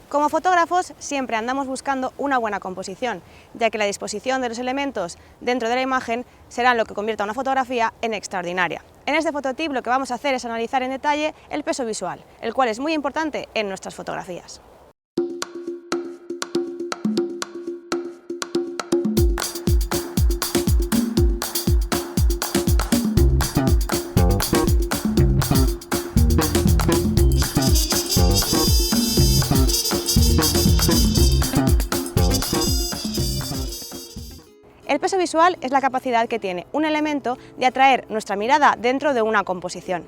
Como fotógrafos siempre andamos buscando una buena composición, ya que la disposición de los elementos dentro de la imagen será lo que convierta una fotografía en extraordinaria. En este fototip lo que vamos a hacer es analizar en detalle el peso visual, el cual es muy importante en nuestras fotografías. El peso visual es la capacidad que tiene un elemento de atraer nuestra mirada dentro de una composición.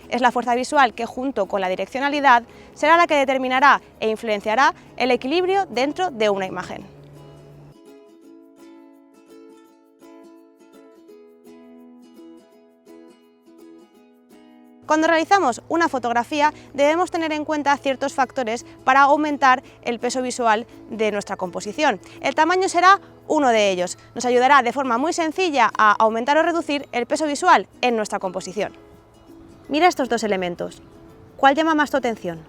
Es la fuerza visual que, junto con la direccionalidad, será la que determinará e influenciará el equilibrio dentro de una imagen. Cuando realizamos una fotografía debemos tener en cuenta ciertos factores para aumentar el peso visual de nuestra composición. El tamaño será uno de ellos. Nos ayudará de forma muy sencilla a aumentar o reducir el peso visual en nuestra composición. Mira estos dos elementos. ¿Cuál llama más tu atención?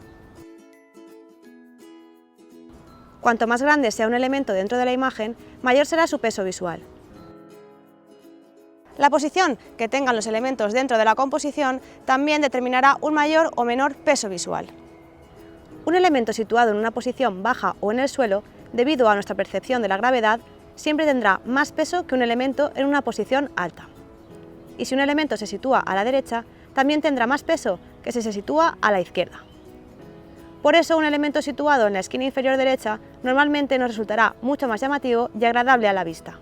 Cuanto más grande sea un elemento dentro de la imagen, mayor será su peso visual. La posición que tengan los elementos dentro de la composición también determinará un mayor o menor peso visual. Un elemento situado en una posición baja o en el suelo, debido a nuestra percepción de la gravedad, siempre tendrá más peso que un elemento en una posición alta. Y si un elemento se sitúa a la derecha, también tendrá más peso que si se sitúa a la izquierda. Por eso, un elemento situado en la esquina inferior derecha normalmente nos resultará mucho más llamativo y agradable a la vista.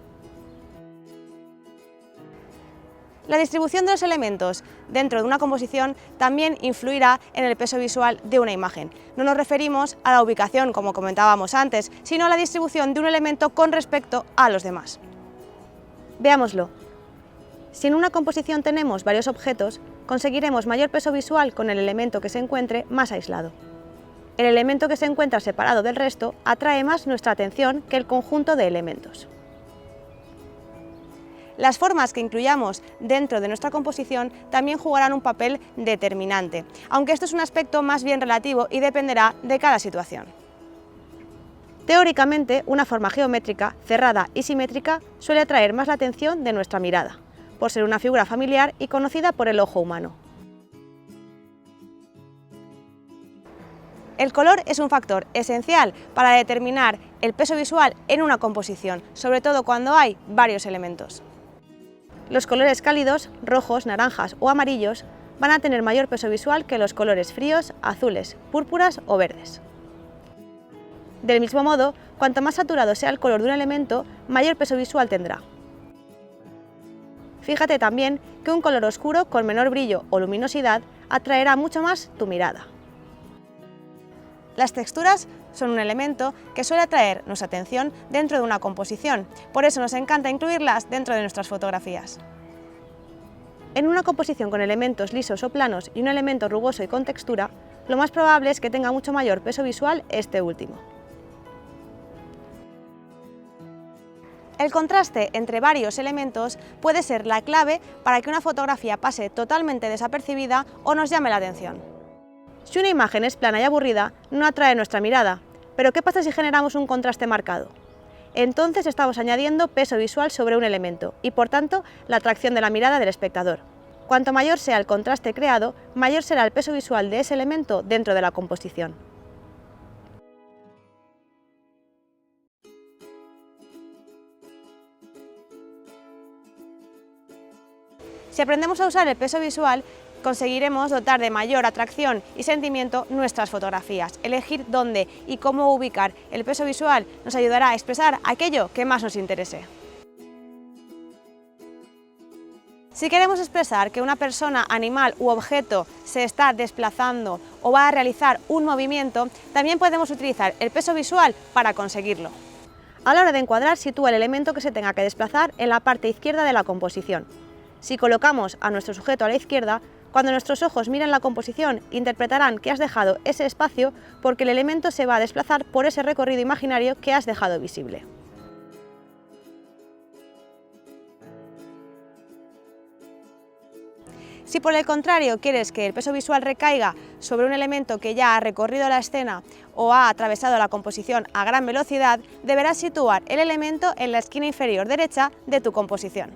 La distribución de los elementos dentro de una composición también influirá en el peso visual de una imagen. No nos referimos a la ubicación, como comentábamos antes, sino a la distribución de un elemento con respecto a los demás. Veámoslo. Si en una composición tenemos varios objetos, conseguiremos mayor peso visual con el elemento que se encuentre más aislado. El elemento que se encuentra separado del resto atrae más nuestra atención que el conjunto de elementos. Las formas que incluyamos dentro de nuestra composición también jugarán un papel determinante, aunque esto es un aspecto más bien relativo y dependerá de cada situación. Teóricamente, una forma geométrica, cerrada y simétrica suele atraer más la atención de nuestra mirada, por ser una figura familiar y conocida por el ojo humano. El color es un factor esencial para determinar el peso visual en una composición, sobre todo cuando hay varios elementos. Los colores cálidos, rojos, naranjas o amarillos, van a tener mayor peso visual que los colores fríos, azules, púrpuras o verdes. Del mismo modo, cuanto más saturado sea el color de un elemento, mayor peso visual tendrá. Fíjate también que un color oscuro con menor brillo o luminosidad atraerá mucho más tu mirada. Las texturas son un elemento que suele atraer nuestra atención dentro de una composición, por eso nos encanta incluirlas dentro de nuestras fotografías. En una composición con elementos lisos o planos y un elemento rugoso y con textura, lo más probable es que tenga mucho mayor peso visual este último. El contraste entre varios elementos puede ser la clave para que una fotografía pase totalmente desapercibida o nos llame la atención. Si una imagen es plana y aburrida, no atrae nuestra mirada, pero ¿qué pasa si generamos un contraste marcado? Entonces estamos añadiendo peso visual sobre un elemento y, por tanto, la atracción de la mirada del espectador. Cuanto mayor sea el contraste creado, mayor será el peso visual de ese elemento dentro de la composición. Si aprendemos a usar el peso visual, conseguiremos dotar de mayor atracción y sentimiento nuestras fotografías. Elegir dónde y cómo ubicar el peso visual nos ayudará a expresar aquello que más nos interese. Si queremos expresar que una persona, animal u objeto se está desplazando o va a realizar un movimiento, también podemos utilizar el peso visual para conseguirlo. A la hora de encuadrar, sitúa el elemento que se tenga que desplazar en la parte izquierda de la composición. Si colocamos a nuestro sujeto a la izquierda, cuando nuestros ojos miren la composición, interpretarán que has dejado ese espacio porque el elemento se va a desplazar por ese recorrido imaginario que has dejado visible. Si por el contrario quieres que el peso visual recaiga sobre un elemento que ya ha recorrido la escena o ha atravesado la composición a gran velocidad, deberás situar el elemento en la esquina inferior derecha de tu composición.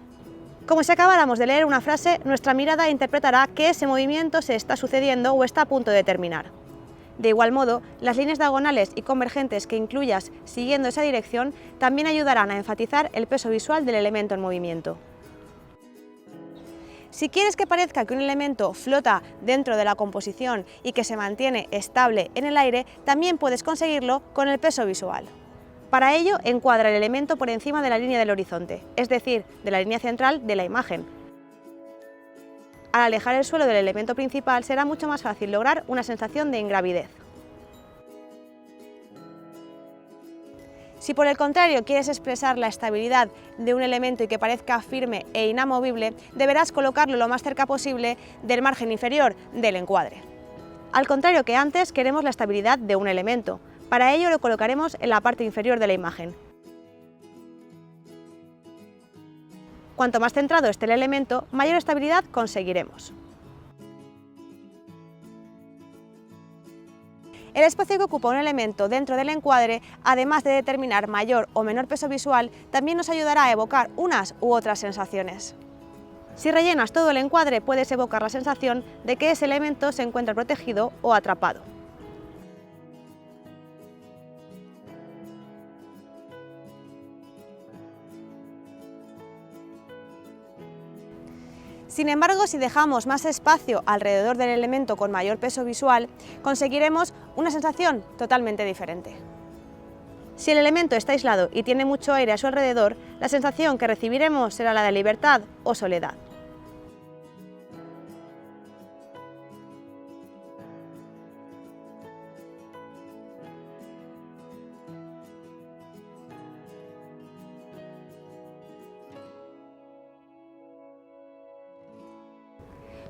Como si acabáramos de leer una frase, nuestra mirada interpretará que ese movimiento se está sucediendo o está a punto de terminar. De igual modo, las líneas diagonales y convergentes que incluyas siguiendo esa dirección también ayudarán a enfatizar el peso visual del elemento en movimiento. Si quieres que parezca que un elemento flota dentro de la composición y que se mantiene estable en el aire, también puedes conseguirlo con el peso visual. Para ello, encuadra el elemento por encima de la línea del horizonte, es decir, de la línea central de la imagen. Al alejar el suelo del elemento principal será mucho más fácil lograr una sensación de ingravidez. Si por el contrario quieres expresar la estabilidad de un elemento y que parezca firme e inamovible, deberás colocarlo lo más cerca posible del margen inferior del encuadre. Al contrario que antes, queremos la estabilidad de un elemento. Para ello lo colocaremos en la parte inferior de la imagen. Cuanto más centrado esté el elemento, mayor estabilidad conseguiremos. El espacio que ocupa un elemento dentro del encuadre, además de determinar mayor o menor peso visual, también nos ayudará a evocar unas u otras sensaciones. Si rellenas todo el encuadre, puedes evocar la sensación de que ese elemento se encuentra protegido o atrapado. Sin embargo, si dejamos más espacio alrededor del elemento con mayor peso visual, conseguiremos una sensación totalmente diferente. Si el elemento está aislado y tiene mucho aire a su alrededor, la sensación que recibiremos será la de libertad o soledad.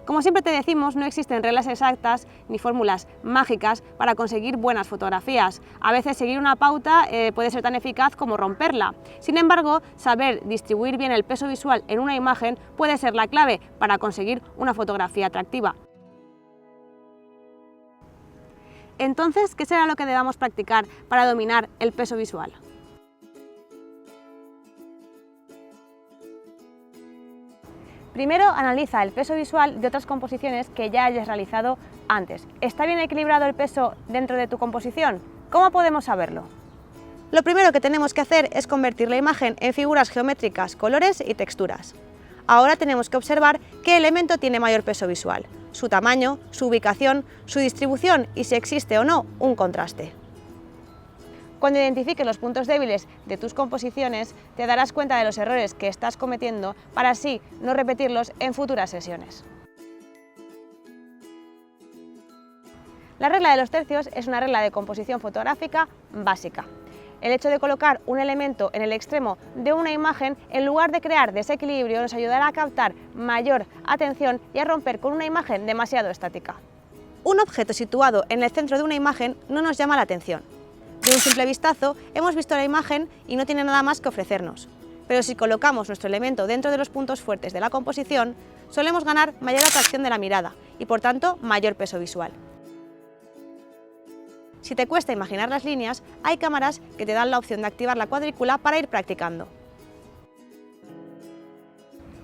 Como siempre te decimos, no existen reglas exactas ni fórmulas mágicas para conseguir buenas fotografías. A veces seguir una pauta puede ser tan eficaz como romperla. Sin embargo, saber distribuir bien el peso visual en una imagen puede ser la clave para conseguir una fotografía atractiva. Entonces, ¿qué será lo que debamos practicar para dominar el peso visual? Primero, analiza el peso visual de otras composiciones que ya hayas realizado antes. ¿Está bien equilibrado el peso dentro de tu composición? ¿Cómo podemos saberlo? Lo primero que tenemos que hacer es convertir la imagen en figuras geométricas, colores y texturas. Ahora tenemos que observar qué elemento tiene mayor peso visual, su tamaño, su ubicación, su distribución y si existe o no un contraste. Cuando identifiques los puntos débiles de tus composiciones, te darás cuenta de los errores que estás cometiendo para así no repetirlos en futuras sesiones. La regla de los tercios es una regla de composición fotográfica básica. El hecho de colocar un elemento en el extremo de una imagen, en lugar de crear desequilibrio, nos ayudará a captar mayor atención y a romper con una imagen demasiado estática. Un objeto situado en el centro de una imagen no nos llama la atención. De un simple vistazo hemos visto la imagen y no tiene nada más que ofrecernos. Pero si colocamos nuestro elemento dentro de los puntos fuertes de la composición, solemos ganar mayor atracción de la mirada y por tanto mayor peso visual. Si te cuesta imaginar las líneas, hay cámaras que te dan la opción de activar la cuadrícula para ir practicando.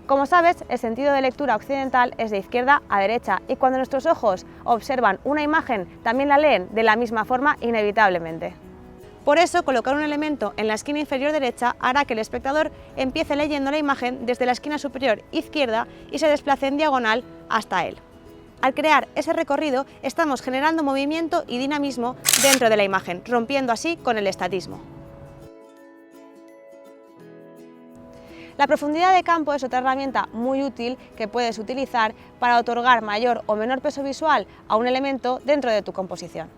Como sabes, el sentido de lectura occidental es de izquierda a derecha y cuando nuestros ojos observan una imagen, también la leen de la misma forma inevitablemente. Por eso, colocar un elemento en la esquina inferior derecha hará que el espectador empiece leyendo la imagen desde la esquina superior izquierda y se desplace en diagonal hasta él. Al crear ese recorrido, estamos generando movimiento y dinamismo dentro de la imagen, rompiendo así con el estatismo. La profundidad de campo es otra herramienta muy útil que puedes utilizar para otorgar mayor o menor peso visual a un elemento dentro de tu composición.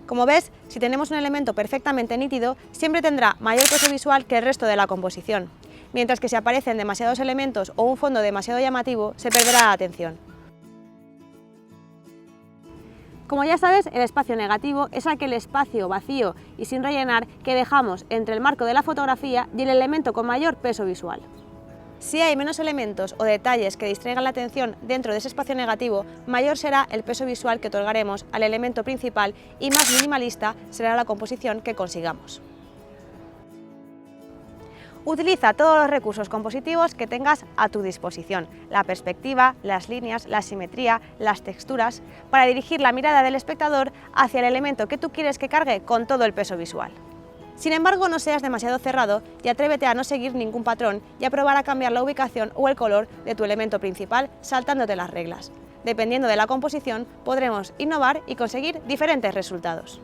Como ves, si tenemos un elemento perfectamente nítido, siempre tendrá mayor peso visual que el resto de la composición, mientras que si aparecen demasiados elementos o un fondo demasiado llamativo, se perderá la atención. Como ya sabes, el espacio negativo es aquel espacio vacío y sin rellenar que dejamos entre el marco de la fotografía y el elemento con mayor peso visual. Si hay menos elementos o detalles que distraigan la atención dentro de ese espacio negativo, mayor será el peso visual que otorgaremos al elemento principal y más minimalista será la composición que consigamos. Utiliza todos los recursos compositivos que tengas a tu disposición, la perspectiva, las líneas, la simetría, las texturas, para dirigir la mirada del espectador hacia el elemento que tú quieres que cargue con todo el peso visual. Sin embargo, no seas demasiado cerrado y atrévete a no seguir ningún patrón y a probar a cambiar la ubicación o el color de tu elemento principal saltándote las reglas. Dependiendo de la composición, podremos innovar y conseguir diferentes resultados.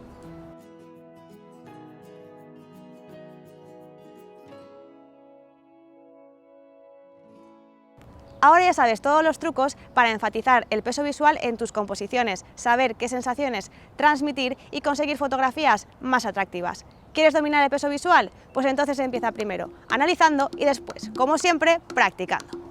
Ahora ya sabes todos los trucos para enfatizar el peso visual en tus composiciones, saber qué sensaciones transmitir y conseguir fotografías más atractivas. ¿Quieres dominar el peso visual? Pues entonces empieza primero analizando y después, como siempre, practicando.